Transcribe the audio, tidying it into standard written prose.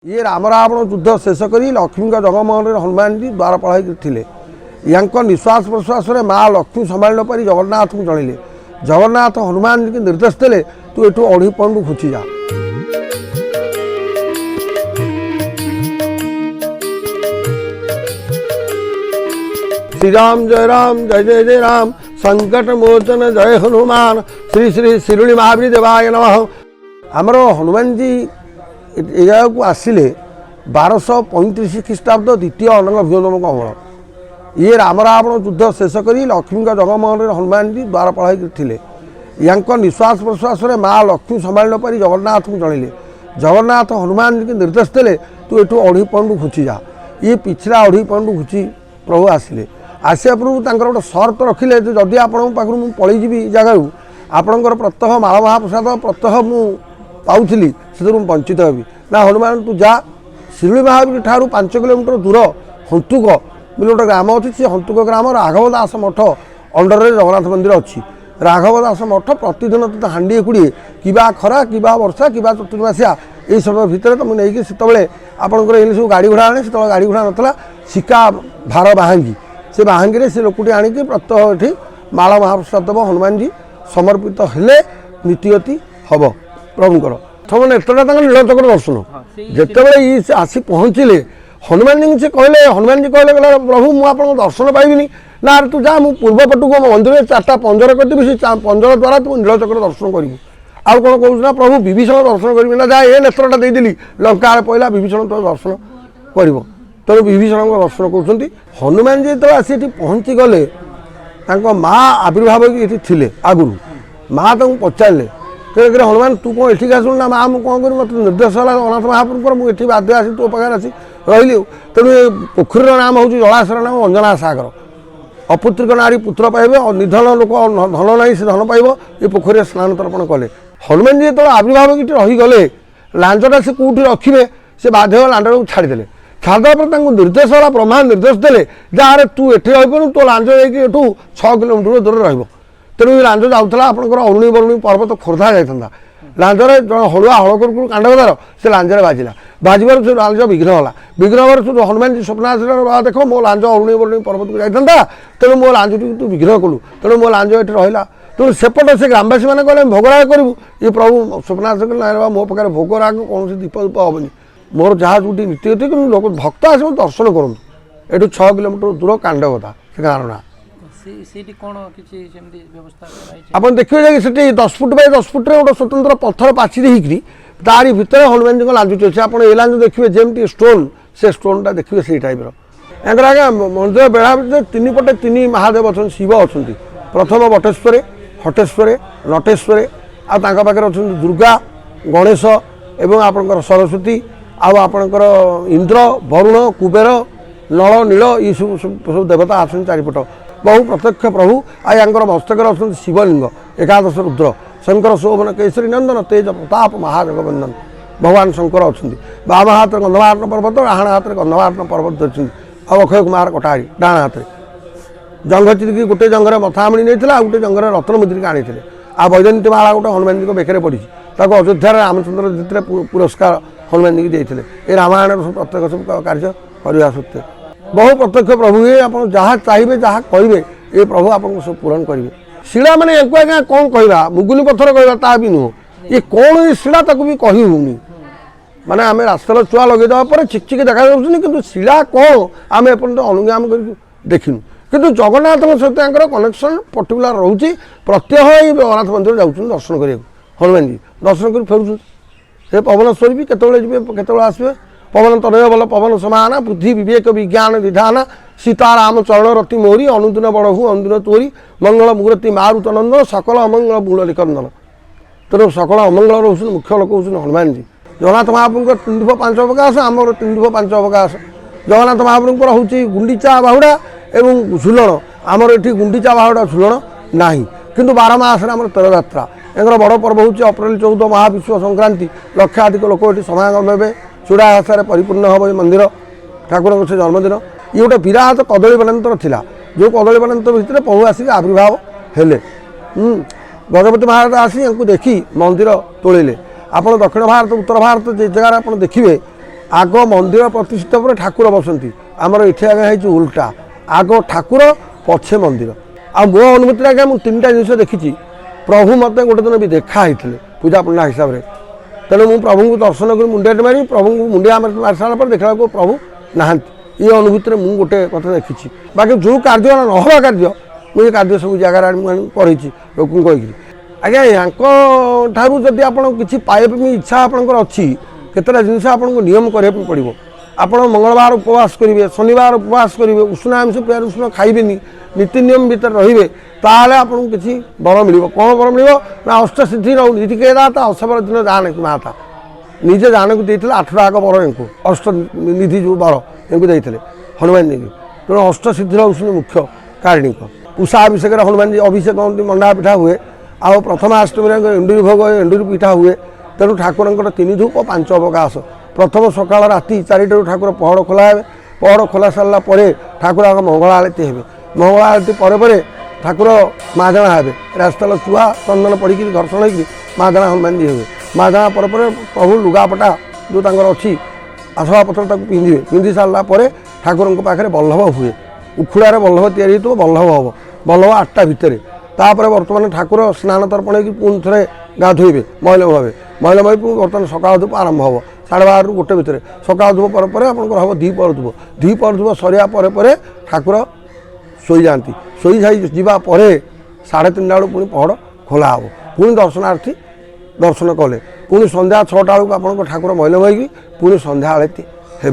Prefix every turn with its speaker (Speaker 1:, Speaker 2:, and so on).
Speaker 1: ये राम रावण युद्ध शेष कर लक्ष्मी जगमोहन हनुमान जी द्वारपाल थे या निश्वास प्रश्वास में माँ लक्ष्मी संभाल न पारी जगन्नाथ को जनइले। जगन्नाथ हनुमान जी के निर्देश देले तू एठू अढ़ी पंडू घुची जा। श्री राम जय जय राम संकट मोचन जय हनुमान श्री श्री शिरुणी महावीर देवाय नमः। आमर हनुमान जी या आसिले 1235 ख्रीष्टाब्द द्वितीय अनंग अभिनंदन कमल। ये राम रावण युद्ध शेष कर लक्ष्मी जगमोहन हनुमान जी द्वारपाल थे या निश्वास प्रश्वास में माँ लक्ष्मी संभाल न पारी जगन्नाथ को जनइले। जगन्नाथ हनुमान जी के निर्देश देले तू एठू अढ़ी पंडू घुची जा। ये पिछला अढ़ी पंडू घुची प्रभु आसिले। आसिया पूर्व गोटे सर्त रखिले जदि आपण पाखु पलैजी जगह आपणकर प्रत्यह माल महाप्रसाद प्रत्यह मु पाऊली से वंचित हेबी ना। हनुमान तू जा शिरुणी महावीर ठारू 5 किलोमीटर दूर हंतुक बोले गोटे ग्राम अच्छी से हंतुक ग्राम राघव दास मठ अंडर जगन्नाथ मंदिर अच्छी। राघव दास मठ प्रतिदिन तो हांडी कुड़े कि खरा कि वर्षा कि चतुर्मासिया यही समय भितर तुम नहीं से आपंकर ये सब गाड़ी घोड़ा आने से गाड़ी घोड़ा नाला सिक्का भार बाहांगी से बाहांगी से लोकटी आणिकी प्रत्यह ये माला महाप्रसाद देव हनुमान जी समर्पित हेले नीतिगति हम प्रभुकर प्रथम नेत्रटा नीलचक्र दर्शन जिते आसी पहुँचले हनुमान जी से कहले। हनुमान जी कहले प्रभु मुझे दर्शन पाइबिनी ना तू जा मु पूर्वपटू मंदिर 4टा पंजर करदेवी से पंजर द्वारा तू नीलचक्र दर्शन करू। आउ कौन कहूँ ना प्रभु विभीषण दर्शन करी ना जा ये नेत्रटा देदेली लंका पहला विभीषण तो दर्शन कर तेणु विभीषण को दर्शन कर। हनुमान जी तो आसी पहुँची गले माँ आविर्भाव ये थे आगुरी माँ तक पचारे तेरे हनुमान तू कौन एठिक आसू ना माँ मुझे कौन कर मत निर्देश है अनाथ महाप्रभुर मुझे बाध्य आसी तो पाखे आसी रही तेणु ये पोखरी नाम हूँ जलाशय नाम अंजना सागर। अपुत्रिक नारी पुत्र पाइबे निधन लोक धन ना से धन पाइब ये पोखरी स्नान तर्पण कले। हनुमान जी जो आविर्भाव कि रहीगले लांचटा से कौटी रखिए से बाध्य लांचा को छाड़ीदे छाड़ा पर निर्देश है ब्रह्मा निर्देश देले जहाँ तू एठी रहीपू तो लांच जाइए 6 किलोमीटर दूर रही। तेणु ये लांच जाऊला आपंकर अरुणी बरुणी पर्वत खोर्धा जाता लांचरे हलुआ हलकर कांडगदार से लांचरे बाजिला बाजबार से लांच विघ्न है विघ्न हो हनुमान जी स्वप्न आस देख मो लांच अरुणी बरुणी पर्वत को जाता तेणु मो लांच तू विघ्न कलु तेणु मो लांच ये रहा तेणु सेपटे से ग्रामवासी मैंने कहले भोगराग करूँ ये प्रभु स्वप्नाश ना मो पाखे भोगराग कौन दीप दीप हेनी मोर जहाँ जो नीतिगति कि लोक भक्त आस दर्शन करूँ ये 6 किलोमीटर दूर कांडगदा से गाँव ना आप देखिए से 10 फुट बाय 10 फुट गोटे स्वतंत्र पत्थर पाचीरी होकरी तारी भितर हनुमान जी को लांचुटी अच्छे आप ये लांच देखिए जमी स्टोन से स्टोनटा देखिए से टाइप्र यार आज्ञा मंदिर बेढ़ा तीन पटे 3 महादेव अच्छा शिव अच्छा प्रथम बटेश्वरे हटेश्वरे नटेश्वरे आगे अच्छा दुर्गा गणेश एवं आपंकर सरस्वती आपंकर इंद्र वरुण कुबेर नल नील ये सब देवता आसन चारिपट बहु प्रत्यक्ष प्रभु आयांकर मस्तक अच्छा शिवलिंग एकादश रुद्र शंकर शोभन केसरी नंदन तेज प्रताप महादेव बंदन भगवान शंकर अच्छा बाम हाथ गंधमार्न पर्वत डाण हाथ गंधमार्न पर्वत धरती अक्षय कुमार कटारी डाण हाथ जंघ चिरिकी गोटे जंघर मथामणी नहीं गोटे जंघर रत्न मुद्रिका आनी आ वैजयंती माला गोटे हनुमान जी को बेकर पड़ी अयोध्या रामचंद्र जीते पुरस्कार हनुमान जी की देते ये रामायण प्रत्यक्ष सब कार्य करवा सत्य बहु प्रत्यक्ष प्रभु ये आप जहाँ चाहिए जहाँ कहे ये प्रभु आपको सब पूरण करेंगे। शिला मैंने आज्ञा कौन कहवा मुगुनी पत्थर कहवा भी नुह ये कौन ये शिला तक भी कही होनी माने आम रास्तार चुआ लगे चिकचिक देखा कि शिला कौन आम एपर्त अनुज्ञान कर देखिनु किंतु जगन्नाथ सहित कनेक्शन पर्टिकुलर रोचे प्रत्यह ये जगन्नाथ मंदिर जाऊँ दर्शन करने हनुमान जी दर्शन कर फेरुँ से पवन स्वरूपी केत आसवे पवन तनय बल पवन समान बुद्धि विवेक विज्ञान विधान सीताराम चरण रति मोरी अनुदिन बड़हु अनुदिन तोरी मंगल मुहूर्ति मारुत नंदन सकल अमंगल मूल निकंदन। तेणु सकल अमंगल रोचन मुख्य लोक हूँ हनुमान जी। जगन्नाथ महाप्रभु 305 अवकाश आमर 305 अवकाश जगन्नाथ महाप्रभुर हूँ गुंडीचा बाहुड़ा एवं झुलन आमर ये गुंडीचा बाहुड़ा झुलन ना किंतु 12 मास तेर यात्रा एंकर बड़ पर्व हूँ अप्रैल 14 महाविश्व संक्रांति लक्षाधिक लोक ये समागम हे चूड़ा आशार परिपूर्ण हम मंदिर ठाकुर से जन्मदिन ये गोटे विराट कदली बनातर था जो कदली बनातर भितर प्रभु आसिक आविर्भाव हेले। गजपति महाराज आसी देखी मंदिर तोड़े आप दक्षिण भारत उत्तर भारत जगह आप देखिए आग मंदिर प्रतिष्ठित पर ठाकुर बसती आमर ये आगे है उल्टा आग ठाकुर पछे मंदिर आ मो अनुमति आगे मुझे 3टा जिन देखी प्रभु मत गोटे दिन भी देखाई पूजा पंडा हिसाब से तेणु मुझे प्रभु को दर्शन कर मुंडिया मारि प्रभु को मुंडिया मार सारा देखा प्रभु नहांती ये अनुभूति मुझे गोटे कथा देखी बाकी जो कार्य नहवा कार्य मुझे कार्य सब जगार पढ़ी लोक कहीकि आज्ञा यहाँ जदि आप किसी पाइबा इच्छा आपंकर अच्छी केतटा जिन आपको नियम करने पड़ो आप मंगलवार उपवास करेंगे शनिवार उपवास करेंगे उष्ण आमिष प्याज उष्ण खाइबेनि नीति नियम भीतर रे ताल आपको किसी बर मिल कौन बर मिल ना अष्टसिद्धि नीति कहता था असबर दिन जाने की माता निजे जाने को देते 8टा आग बर इनको अष्ट निधि जो बर इनको देते हनुमान जी की तेणु अष्टसिद्धि हूँ मुख्य कारणिक पूषा अभिषेक हनुमान जी अभिषेक मंडा पिठा हुए आ प्रथमाष्टमी एंडुरी भोग एंडुरी पिठा हुए तेणु ठाकुर 3 धूप 5 अवकाश प्रथम सकाल राति 4टारू ठाकुर पहड़ खोला है पहड़ खोला सारापर ठाकुर आग मंगल आलती हे मंगल आलती पर ठाकुर मादणा हे रास्ता चुआ चंदन पड़ी घर्षण हो मादणा हनुमान जी हुए मादणा पर प्रभु लुगापटा जो अच्छी आसवा पत्र पिंधे पिंधि सारापर ठाकुर पाखे बल्लभ हुए उखुड़ार बल्लभ या बल्लभ हम बल्लभ 8टा भितर तापर बर्तमान ठाकुर स्नान तर्पण की पुणी थे गाधोबे महिला भावे महिला भाई बर्तमान सकाल धूप आरंभ हम 12:30 ରୁ 1 भितर सकाल धूप पर आपंकर हम द्विपहर धूप सरिया पर ठाकुर शोई जाती शोई जावापर 3:30 बेलू पुणी पहड़ खोला हम पुणी दर्शनार्थी दर्शन कले पुणी संध्या 6टा बेलू आप ठाकुर महिला भाई पुणी संध्या आलती हे